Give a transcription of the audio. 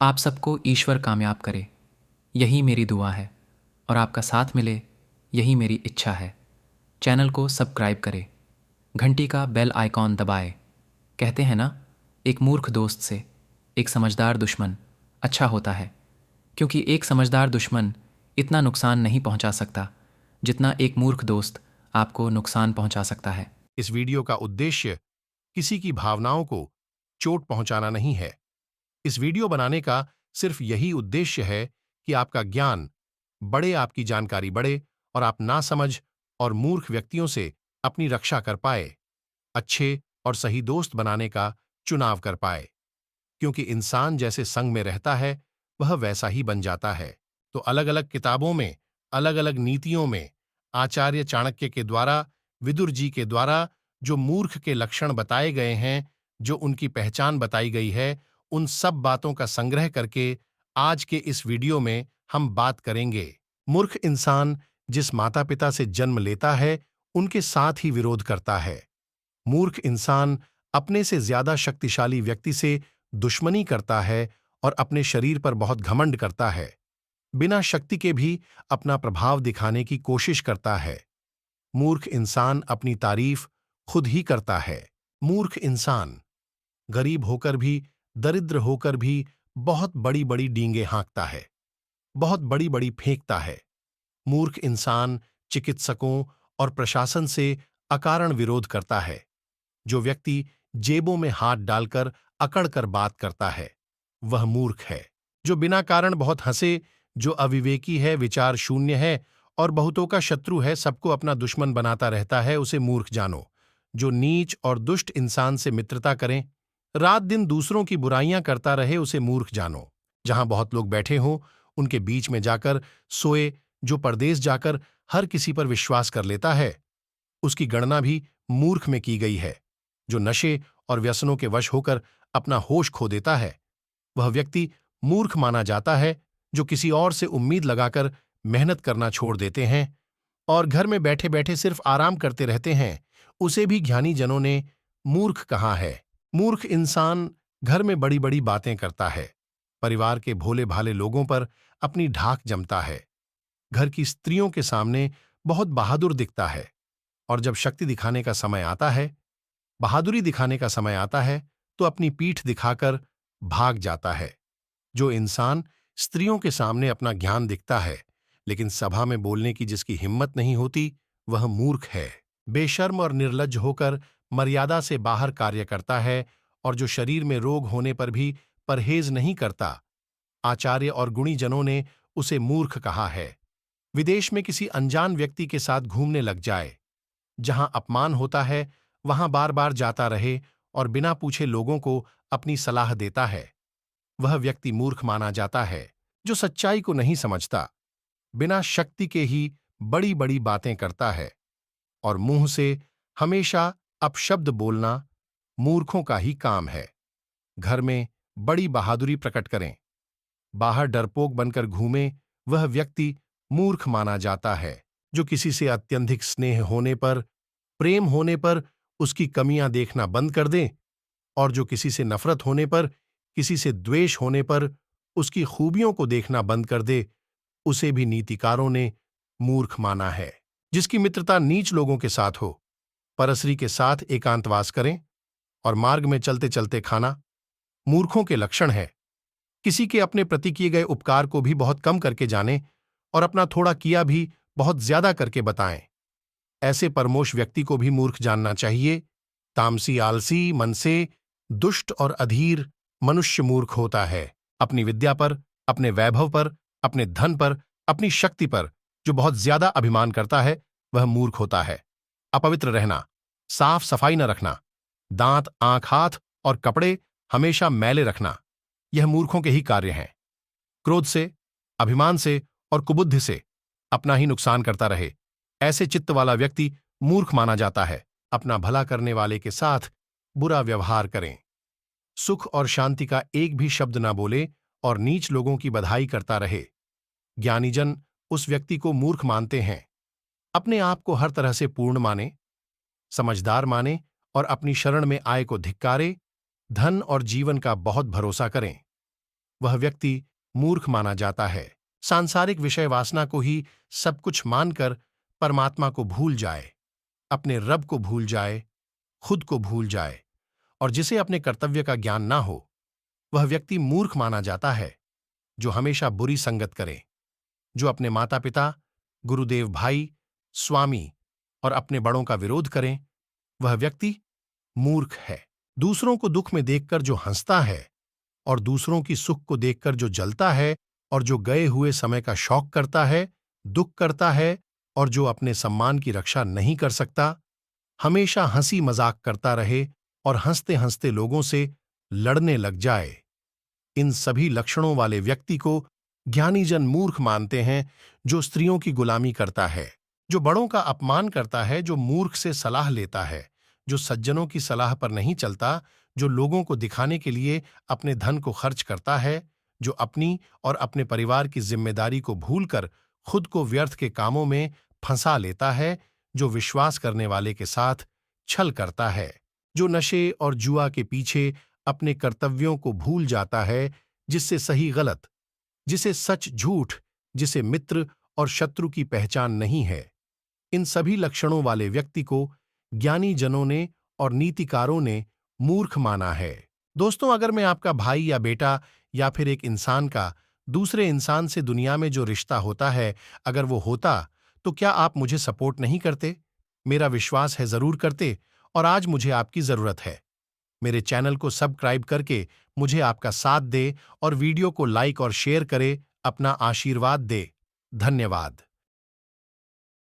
आप सबको ईश्वर कामयाब करे, यही मेरी दुआ है। और आपका साथ मिले, यही मेरी इच्छा है। चैनल को सब्सक्राइब करें, घंटी का बेल आइकॉन दबाएं। कहते हैं ना, एक मूर्ख दोस्त से एक समझदार दुश्मन अच्छा होता है, क्योंकि एक समझदार दुश्मन इतना नुकसान नहीं पहुंचा सकता जितना एक मूर्ख दोस्त आपको नुकसान पहुंचा सकता है। इस वीडियो का उद्देश्य किसी की भावनाओं को चोट पहुंचाना नहीं है। इस वीडियो बनाने का सिर्फ यही उद्देश्य है कि आपका ज्ञान बढ़े, आपकी जानकारी बढ़े और आप नासमझ और मूर्ख व्यक्तियों से अपनी रक्षा कर पाए, अच्छे और सही दोस्त बनाने का चुनाव कर पाए। क्योंकि इंसान जैसे संग में रहता है, वह वैसा ही बन जाता है। तो अलग अलग किताबों में, अलग अलग नीतियों में आचार्य चाणक्य के द्वारा, विदुर जी के द्वारा जो मूर्ख के लक्षण बताए गए हैं, जो उनकी पहचान बताई गई है, उन सब बातों का संग्रह करके आज के इस वीडियो में हम बात करेंगे। मूर्ख इंसान जिस माता पिता से जन्म लेता है, उनके साथ ही विरोध करता है। मूर्ख इंसान अपने से ज्यादा शक्तिशाली व्यक्ति से दुश्मनी करता है और अपने शरीर पर बहुत घमंड करता है। बिना शक्ति के भी अपना प्रभाव दिखाने की कोशिश करता है। मूर्ख इंसान अपनी तारीफ खुद ही करता है। मूर्ख इंसान गरीब होकर भी, दरिद्र होकर भी बहुत बड़ी बड़ी डींगे हाँकता है, बहुत बड़ी बड़ी फेंकता है। मूर्ख इंसान चिकित्सकों और प्रशासन से अकारण विरोध करता है। जो व्यक्ति जेबों में हाथ डालकर अकड़ कर बात करता है, वह मूर्ख है। जो बिना कारण बहुत हंसे, जो अविवेकी है, विचार शून्य है और बहुतों का शत्रु है, सबको अपना दुश्मन बनाता रहता है, उसे मूर्ख जानो। जो नीच और दुष्ट इंसान से मित्रता करें, रात दिन दूसरों की बुराइयां करता रहे, उसे मूर्ख जानो। जहां बहुत लोग बैठे हों, उनके बीच में जाकर सोए, जो परदेश जाकर हर किसी पर विश्वास कर लेता है, उसकी गणना भी मूर्ख में की गई है। जो नशे और व्यसनों के वश होकर अपना होश खो देता है, वह व्यक्ति मूर्ख माना जाता है। जो किसी और से उम्मीद लगाकर मेहनत करना छोड़ देते हैं और घर में बैठे बैठे सिर्फ आराम करते रहते हैं, उसे भी ज्ञानी जनों ने मूर्ख कहा है। मूर्ख इंसान घर में बड़ी बड़ी बातें करता है, परिवार के भोले भाले लोगों पर अपनी ढाक जमता है, घर की स्त्रियों के सामने बहुत बहादुर दिखता है, और जब शक्ति दिखाने का समय आता है, बहादुरी दिखाने का समय आता है, तो अपनी पीठ दिखाकर भाग जाता है। जो इंसान स्त्रियों के सामने अपना ज्ञान दिखता है, लेकिन सभा में बोलने की जिसकी हिम्मत नहीं होती, वह मूर्ख है। बेशर्म और निर्लज्ज होकर मर्यादा से बाहर कार्य करता है, और जो शरीर में रोग होने पर भी परहेज नहीं करता, आचार्य और गुणी जनों ने उसे मूर्ख कहा है। विदेश में किसी अनजान व्यक्ति के साथ घूमने लग जाए, जहां अपमान होता है, वहां बार बार जाता रहे और बिना पूछे लोगों को अपनी सलाह देता है, वह व्यक्ति मूर्ख माना जाता है। जो सच्चाई को नहीं समझता, बिना शक्ति के ही बड़ी बड़ी बातें करता है और मुंह से हमेशा अपशब्द बोलना मूर्खों का ही काम है। घर में बड़ी बहादुरी प्रकट करें, बाहर डरपोक बनकर घूमे, वह व्यक्ति मूर्ख माना जाता है। जो किसी से अत्यधिक स्नेह होने पर, प्रेम होने पर उसकी कमियां देखना बंद कर दे, और जो किसी से नफरत होने पर, किसी से द्वेष होने पर उसकी खूबियों को देखना बंद कर दे, उसे भी नीतिकारों ने मूर्ख माना है। जिसकी मित्रता नीच लोगों के साथ हो, परस्त्री के साथ एकांतवास करें और मार्ग में चलते चलते खाना मूर्खों के लक्षण है। किसी के अपने प्रति किए गए उपकार को भी बहुत कम करके जाने और अपना थोड़ा किया भी बहुत ज्यादा करके बताएं, ऐसे परमोश व्यक्ति को भी मूर्ख जानना चाहिए। तामसी, आलसी मन से दुष्ट और अधीर मनुष्य मूर्ख होता है। अपनी विद्या पर, अपने वैभव पर, अपने धन पर, अपनी शक्ति पर जो बहुत ज्यादा अभिमान करता है, वह मूर्ख होता है। अपवित्र रहना, साफ सफाई न रखना, दांत, आंख, हाथ और कपड़े हमेशा मैले रखना, यह मूर्खों के ही कार्य हैं। क्रोध से, अभिमान से और कुबुद्धि से अपना ही नुकसान करता रहे, ऐसे चित्त वाला व्यक्ति मूर्ख माना जाता है। अपना भला करने वाले के साथ बुरा व्यवहार करें, सुख और शांति का एक भी शब्द ना बोले और नीच लोगों की बधाई करता रहे। ज्ञानीजन उस व्यक्ति को मूर्ख मानते हैं। अपने आप को हर तरह से पूर्ण माने, समझदार माने और अपनी शरण में आए को धिक्कारे, धन और जीवन का बहुत भरोसा करें। वह व्यक्ति मूर्ख माना जाता है। सांसारिक विषय वासना को ही सब कुछ मानकर परमात्मा को भूल जाए, अपने रब को भूल जाए, खुद को भूल जाए और जिसे अपने कर्तव्य का ज्ञान ना हो, वह व्यक्ति मूर्ख माना जाता है। जो हमेशा बुरी संगत करे, जो अपने माता पिता, गुरुदेव, भाई, स्वामी और अपने बड़ों का विरोध करें, वह व्यक्ति मूर्ख है। दूसरों को दुख में देखकर जो हंसता है और दूसरों की सुख को देखकर जो जलता है और जो गए हुए समय का शौक करता है, दुख करता है और जो अपने सम्मान की रक्षा नहीं कर सकता, हमेशा हंसी मजाक करता रहे और हंसते हंसते लोगों से लड़ने लग जाए, इन सभी लक्षणों वाले व्यक्ति को ज्ञानी जन मूर्ख मानते हैं। जो स्त्रियों की गुलामी करता है, जो बड़ों का अपमान करता है, जो मूर्ख से सलाह लेता है, जो सज्जनों की सलाह पर नहीं चलता, जो लोगों को दिखाने के लिए अपने धन को खर्च करता है, जो अपनी और अपने परिवार की जिम्मेदारी को भूलकर खुद को व्यर्थ के कामों में फंसा लेता है, जो विश्वास करने वाले के साथ छल करता है, जो नशे और जुआ के पीछे अपने कर्तव्यों को भूल जाता है, जिससे सही गलत, जिसे सच झूठ, जिसे मित्र और शत्रु की पहचान नहीं है, इन सभी लक्षणों वाले व्यक्ति को ज्ञानी जनों ने और नीतिकारों ने मूर्ख माना है। दोस्तों, अगर मैं आपका भाई या बेटा या फिर एक इंसान का दूसरे इंसान से दुनिया में जो रिश्ता होता है, अगर वो होता, तो क्या आप मुझे सपोर्ट नहीं करते? मेरा विश्वास है जरूर करते और आज मुझे आपकी जरूरत है। मेरे चैनल को सब्सक्राइब करके मुझे आपका साथ दे और वीडियो को लाइक और शेयर करे, अपना आशीर्वाद दे। धन्यवाद।